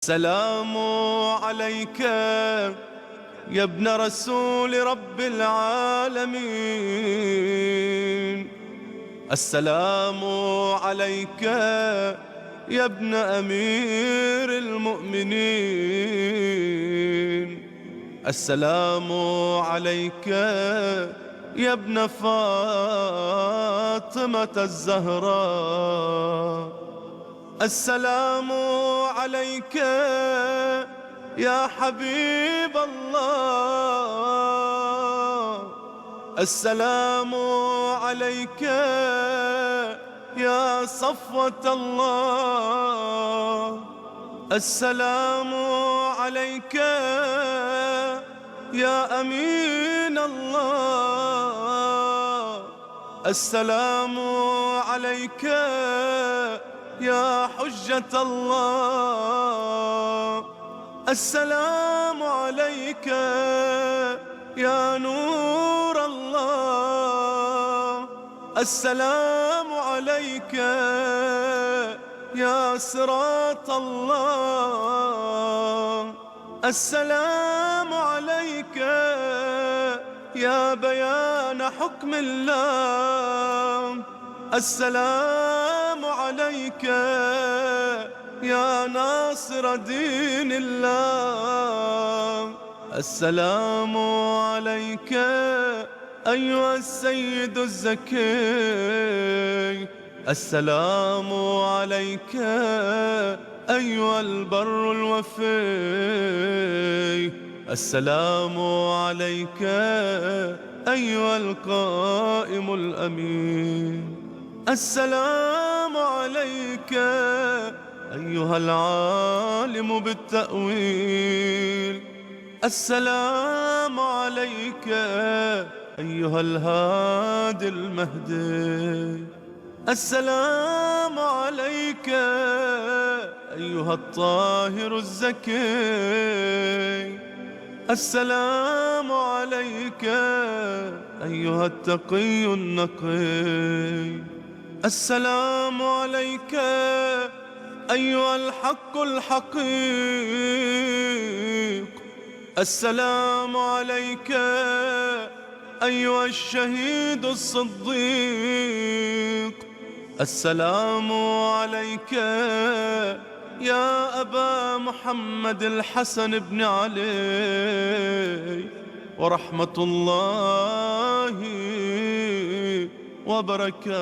السلام عليك يا ابن رسول رب العالمين. السلام عليك يا ابن أمير المؤمنين. السلام عليك يا ابن فاطمة الزهراء. السلام عليك يا حبيب الله. السلام عليك يا صفوة الله. السلام عليك يا أمين الله. السلام عليك يا حجة الله. السلام عليك يا نور الله. السلام عليك يا صراط الله. السلام عليك يا بيان حكم الله. السلام عليك يا ناصر دين الله. السلام عليك أيها السيد الزكي. السلام عليك أيها البر الوفي. السلام عليك أيها القائم الأمين. السلام عليك أيها العالم بالتأويل. السلام عليك أيها الهادي المهدي. السلام عليك أيها الطاهر الزكي. السلام عليك أيها التقي النقي. السلام عليك أيها الحق الحقيق. السلام عليك أيها الشهيد الصديق. السلام عليك يا أبا محمد الحسن بن علي ورحمة الله وبركاته.